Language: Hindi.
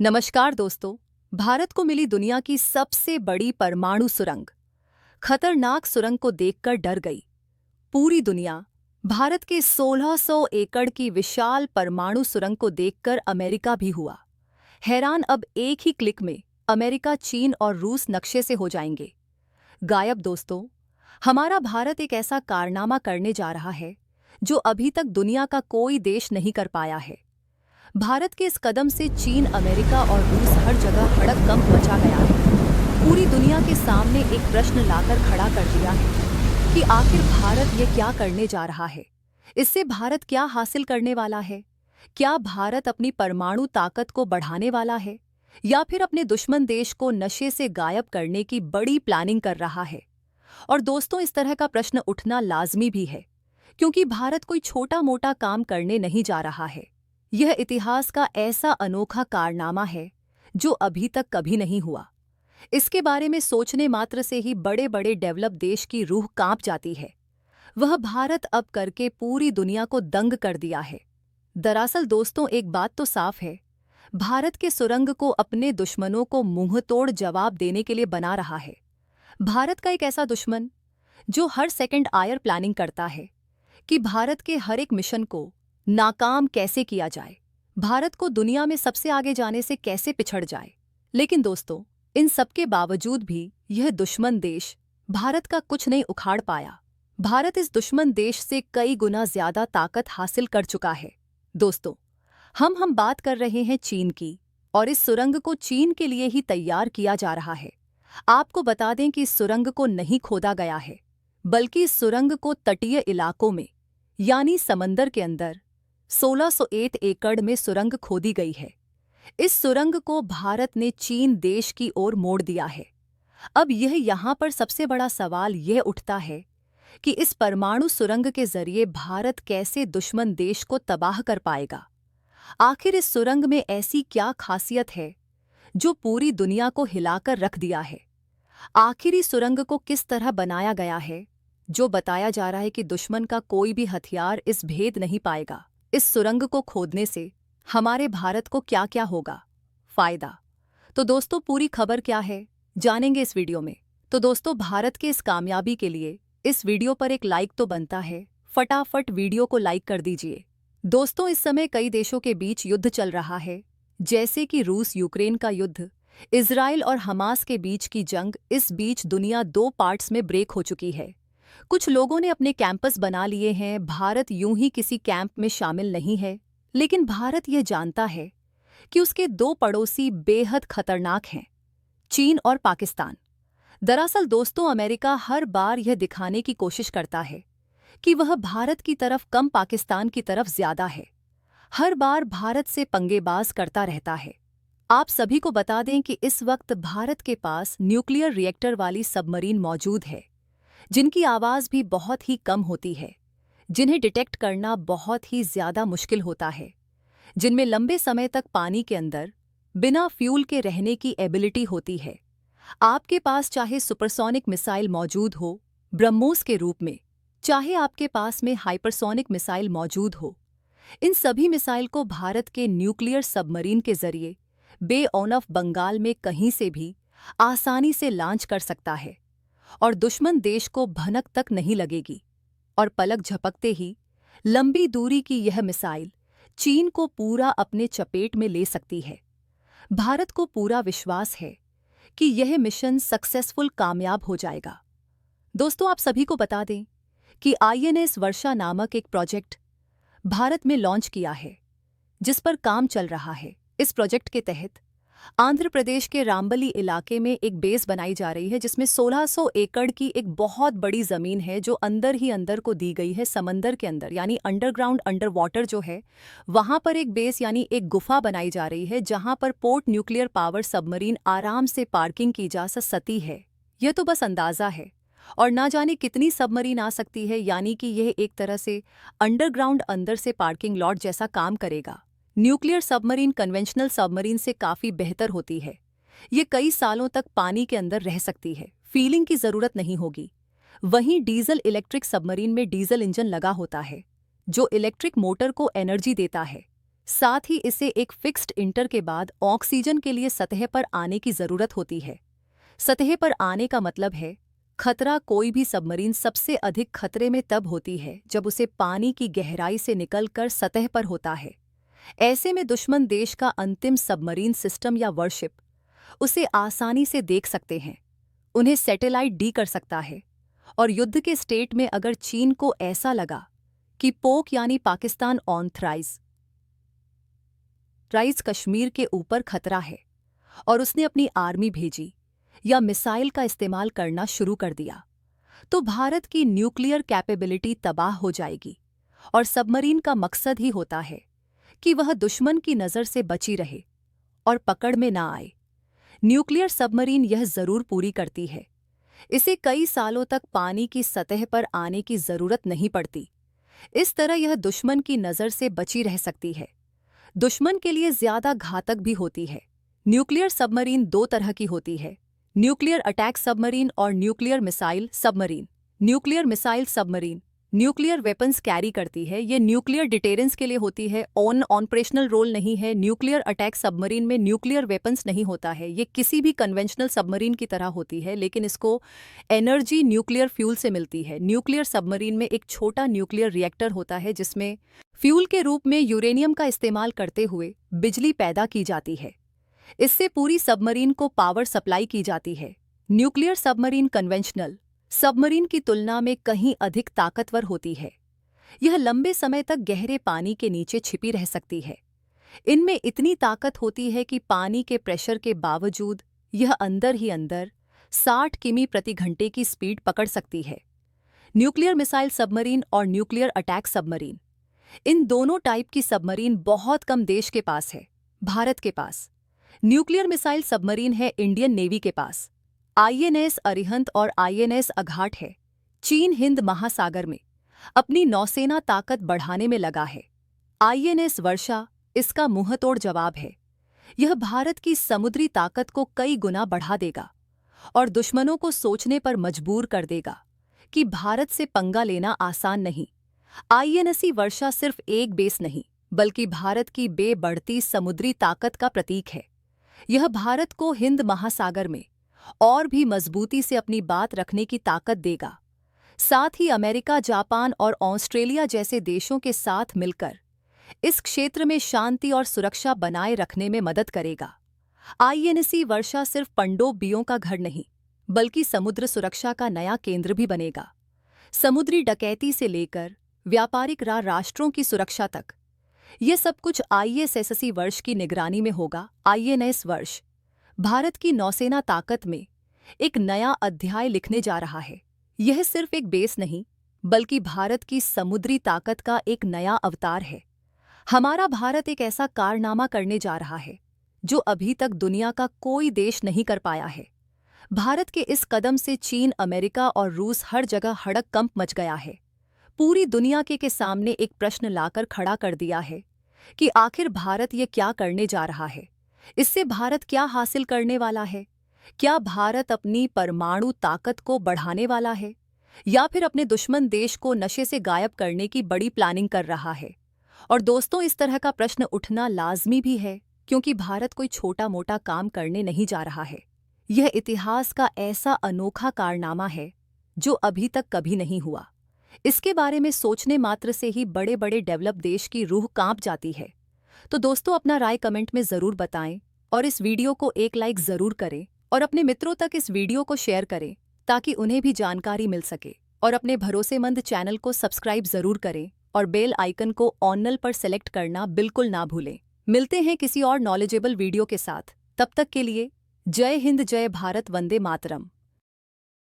नमस्कार दोस्तों। भारत को मिली दुनिया की सबसे बड़ी परमाणु सुरंग। खतरनाक सुरंग को देखकर डर गई पूरी दुनिया। भारत के 1600 एकड़ की विशाल परमाणु सुरंग को देखकर अमेरिका भी हुआ हैरान। अब एक ही क्लिक में अमेरिका, चीन और रूस नक्शे से हो जाएंगे गायब। दोस्तों, हमारा भारत एक ऐसा कारनामा करने जा रहा है जो अभी तक दुनिया का कोई देश नहीं कर पाया है। भारत के इस कदम से चीन, अमेरिका और रूस हर जगह हड़कंप मचा गया है। पूरी दुनिया के सामने एक प्रश्न लाकर खड़ा कर दिया है कि आखिर भारत ये क्या करने जा रहा है। इससे भारत क्या हासिल करने वाला है? क्या भारत अपनी परमाणु ताकत को बढ़ाने वाला है या फिर अपने दुश्मन देश को नशे से गायब करने की बड़ी प्लानिंग कर रहा है? और दोस्तों, इस तरह का प्रश्न उठना लाजमी भी है क्योंकि भारत कोई छोटा मोटा काम करने नहीं जा रहा है। यह इतिहास का ऐसा अनोखा कारनामा है जो अभी तक कभी नहीं हुआ। इसके बारे में सोचने मात्र से ही बड़े बड़े डेवलप देश की रूह कांप जाती है। वह भारत अब करके पूरी दुनिया को दंग कर दिया है। दरअसल दोस्तों, एक बात तो साफ है, भारत के सुरंग को अपने दुश्मनों को मुंहतोड़ जवाब देने के लिए बना रहा है। भारत का एक ऐसा दुश्मन जो हर सेकंड आयर प्लानिंग करता है कि भारत के हर एक मिशन को नाकाम कैसे किया जाए, भारत को दुनिया में सबसे आगे जाने से कैसे पिछड़ जाए। लेकिन दोस्तों, इन सबके बावजूद भी यह दुश्मन देश भारत का कुछ नहीं उखाड़ पाया। भारत इस दुश्मन देश से कई गुना ज्यादा ताकत हासिल कर चुका है। दोस्तों, हम बात कर रहे हैं चीन की, और इस सुरंग को चीन के लिए ही तैयार किया जा रहा है। आपको बता दें कि इस सुरंग को नहीं खोदा गया है, बल्कि इस सुरंग को तटीय इलाकों में यानी समंदर के अंदर 1601 एकड़ में सुरंग खोदी गई है। इस सुरंग को भारत ने चीन देश की ओर मोड़ दिया है। अब यहाँ पर सबसे बड़ा सवाल यह उठता है कि इस परमाणु सुरंग के जरिए भारत कैसे दुश्मन देश को तबाह कर पाएगा। आखिर इस सुरंग में ऐसी क्या खासियत है जो पूरी दुनिया को हिलाकर रख दिया है? आखिर इस सुरंग को किस तरह बनाया गया है जो बताया जा रहा है कि दुश्मन का कोई भी हथियार इस भेद नहीं पाएगा? इस सुरंग को खोदने से हमारे भारत को क्या क्या होगा फायदा? तो दोस्तों, पूरी खबर क्या है जानेंगे इस वीडियो में। तो दोस्तों, भारत के इस कामयाबी के लिए इस वीडियो पर एक लाइक तो बनता है। फटाफट वीडियो को लाइक कर दीजिए। दोस्तों, इस समय कई देशों के बीच युद्ध चल रहा है, जैसे कि रूस यूक्रेन का युद्ध, इजराइल और हमास के बीच की जंग। इस बीच दुनिया दो पार्ट्स में ब्रेक हो चुकी है। कुछ लोगों ने अपने कैंपस बना लिए हैं। भारत यूं ही किसी कैंप में शामिल नहीं है, लेकिन भारत यह जानता है कि उसके दो पड़ोसी बेहद खतरनाक हैं, चीन और पाकिस्तान। दरअसल दोस्तों, अमेरिका हर बार यह दिखाने की कोशिश करता है कि वह भारत की तरफ कम, पाकिस्तान की तरफ ज्यादा है। हर बार भारत से पंगेबाज करता रहता है। आप सभी को बता दें कि इस वक्त भारत के पास न्यूक्लियर रिएक्टर वाली सबमरीन मौजूद है, जिनकी आवाज़ भी बहुत ही कम होती है, जिन्हें डिटेक्ट करना बहुत ही ज़्यादा मुश्किल होता है, जिनमें लंबे समय तक पानी के अंदर बिना फ्यूल के रहने की एबिलिटी होती है। आपके पास चाहे सुपरसोनिक मिसाइल मौजूद हो ब्रह्मोस के रूप में, चाहे आपके पास में हाइपरसोनिक मिसाइल मौजूद हो, इन सभी मिसाइल को भारत के न्यूक्लियर सबमरीन के जरिए बे ऑफ बंगाल में कहीं से भी आसानी से लॉन्च कर सकता है और दुश्मन देश को भनक तक नहीं लगेगी। और पलक झपकते ही लंबी दूरी की यह मिसाइल चीन को पूरा अपने चपेट में ले सकती है। भारत को पूरा विश्वास है कि यह मिशन सक्सेसफुल, कामयाब हो जाएगा। दोस्तों, आप सभी को बता दें कि INS वर्षा नामक एक प्रोजेक्ट भारत में लॉन्च किया है, जिस पर काम चल रहा है। इस प्रोजेक्ट के तहत आंध्र प्रदेश के रामबली इलाके में एक बेस बनाई जा रही है, जिसमें 1600 एकड़ की एक बहुत बड़ी ज़मीन है जो अंदर ही अंदर को दी गई है, समंदर के अंदर, यानी अंडरग्राउंड, अंडर वाटर जो है, वहाँ पर एक बेस यानी एक गुफा बनाई जा रही है, जहाँ पर पोर्ट न्यूक्लियर पावर सबमरीन आराम से पार्किंग की जा सकती है। यह तो बस अंदाज़ा है, और ना जाने कितनी सबमरीन आ सकती है, यानी कि यह एक तरह से अंडरग्राउंड अंदर से पार्किंग लॉट जैसा काम करेगा। न्यूक्लियर सबमरीन कन्वेंशनल सबमरीन से काफ़ी बेहतर होती है। ये कई सालों तक पानी के अंदर रह सकती है, फीलिंग की ज़रूरत नहीं होगी। वहीं डीजल इलेक्ट्रिक सबमरीन में डीजल इंजन लगा होता है, जो इलेक्ट्रिक मोटर को एनर्जी देता है, साथ ही इसे एक फिक्स्ड इंटर के बाद ऑक्सीजन के लिए सतह पर आने की जरूरत होती है। सतह पर आने का मतलब है खतरा। कोई भी सबमरीन सबसे अधिक खतरे में तब होती है जब उसे पानी की गहराई से निकलकर सतह पर होता है। ऐसे में दुश्मन देश का अंतिम सबमरीन सिस्टम या वॉरशिप उसे आसानी से देख सकते हैं, उन्हें सैटेलाइट डी कर सकता है। और युद्ध के स्टेट में अगर चीन को ऐसा लगा कि पोक यानी पाकिस्तान ऑथराइज कश्मीर के ऊपर खतरा है और उसने अपनी आर्मी भेजी या मिसाइल का इस्तेमाल करना शुरू कर दिया, तो भारत की न्यूक्लियर कैपेबिलिटी तबाह हो जाएगी। और सबमरीन का मकसद ही होता है कि वह दुश्मन की नज़र से बची रहे और पकड़ में ना आए। न्यूक्लियर सबमरीन यह जरूर पूरी करती है। इसे कई सालों तक पानी की सतह पर आने की जरूरत नहीं पड़ती। इस तरह यह दुश्मन की नज़र से बची रह सकती है। दुश्मन के लिए ज्यादा घातक भी होती है। न्यूक्लियर सबमरीन दो तरह की होती है, न्यूक्लियर अटैक सबमरीन और nuclear missile submarine. Nuclear missile submarine nuclear weapons carry करती है। ये न्यूक्लियर डिटेरेंस के लिए होती है, ऑपरेशनल रोल नहीं है। न्यूक्लियर अटैक सबमरीन में न्यूक्लियर वेपन्स नहीं होता है। ये किसी भी कन्वेंशनल सबमरीन की तरह होती है, लेकिन इसको एनर्जी न्यूक्लियर फ्यूल से मिलती है। न्यूक्लियर सबमरीन में एक छोटा न्यूक्लियर रिएक्टर होता है जिसमें फ्यूल के रूप में यूरेनियम का इस्तेमाल करते हुए बिजली पैदा की जाती है। इससे पूरी सबमरीन को पावर सप्लाई की जाती है। न्यूक्लियर सबमरीन कन्वेंशनल सबमरीन की तुलना में कहीं अधिक ताकतवर होती है। यह लंबे समय तक गहरे पानी के नीचे छिपी रह सकती है। इनमें इतनी ताकत होती है कि पानी के प्रेशर के बावजूद यह अंदर ही अंदर 60 किमी प्रति घंटे की स्पीड पकड़ सकती है। न्यूक्लियर मिसाइल सबमरीन और न्यूक्लियर अटैक सबमरीन, इन दोनों टाइप की सबमरीन बहुत कम देश के पास है। भारत के पास न्यूक्लियर मिसाइल सबमरीन है इंडियन नेवी के पास। आईएनएस अरिहंत और आईएनएस अघाट है। चीन हिंद महासागर में अपनी नौसेना ताकत बढ़ाने में लगा है। आईएनएस वर्षा इसका मुंहतोड़ जवाब है। यह भारत की समुद्री ताकत को कई गुना बढ़ा देगा और दुश्मनों को सोचने पर मजबूर कर देगा कि भारत से पंगा लेना आसान नहीं। आईएनएस वर्षा सिर्फ एक बेस नहीं, बल्कि भारत की बेबढ़ती समुद्री ताकत का प्रतीक है। यह भारत को हिंद महासागर में और भी मजबूती से अपनी बात रखने की ताकत देगा। साथ ही अमेरिका, जापान और ऑस्ट्रेलिया जैसे देशों के साथ मिलकर इस क्षेत्र में शांति और सुरक्षा बनाए रखने में मदद करेगा। आईएनएस वर्षा सिर्फ पनडुब्बियों का घर नहीं, बल्कि समुद्र सुरक्षा का नया केंद्र भी बनेगा। समुद्री डकैती से लेकर व्यापारिक राष्ट्रों की सुरक्षा तक, ये सब कुछ आईएनएस वर्ष की निगरानी में होगा। आईएनएस वर्ष भारत की नौसेना ताकत में एक नया अध्याय लिखने जा रहा है। यह सिर्फ एक बेस नहीं, बल्कि भारत की समुद्री ताकत का एक नया अवतार है। हमारा भारत एक ऐसा कारनामा करने जा रहा है जो अभी तक दुनिया का कोई देश नहीं कर पाया है। भारत के इस कदम से चीन, अमेरिका और रूस हर जगह हड़कंप मच गया है। पूरी दुनिया के सामने एक प्रश्न लाकर खड़ा कर दिया है कि आखिर भारत ये क्या करने जा रहा है। इससे भारत क्या हासिल करने वाला है? क्या भारत अपनी परमाणु ताकत को बढ़ाने वाला है या फिर अपने दुश्मन देश को नशे से गायब करने की बड़ी प्लानिंग कर रहा है? और दोस्तों, इस तरह का प्रश्न उठना लाजमी भी है, क्योंकि भारत कोई छोटा मोटा काम करने नहीं जा रहा है। यह इतिहास का ऐसा अनोखा कारनामा है जो अभी तक कभी नहीं हुआ। इसके बारे में सोचने मात्र से ही बड़े बड़े डेवलप देश की रूह कांप जाती है। तो दोस्तों, अपना राय कमेंट में ज़रूर बताएं और इस वीडियो को एक लाइक ज़रूर करें और अपने मित्रों तक इस वीडियो को शेयर करें ताकि उन्हें भी जानकारी मिल सके। और अपने भरोसेमंद चैनल को सब्सक्राइब ज़रूर करें और बेल आइकन को ऑल पर सेलेक्ट करना बिल्कुल ना भूलें। मिलते हैं किसी और नॉलेजेबल वीडियो के साथ। तब तक के लिए जय हिंद, जय भारत, वंदे मातरम।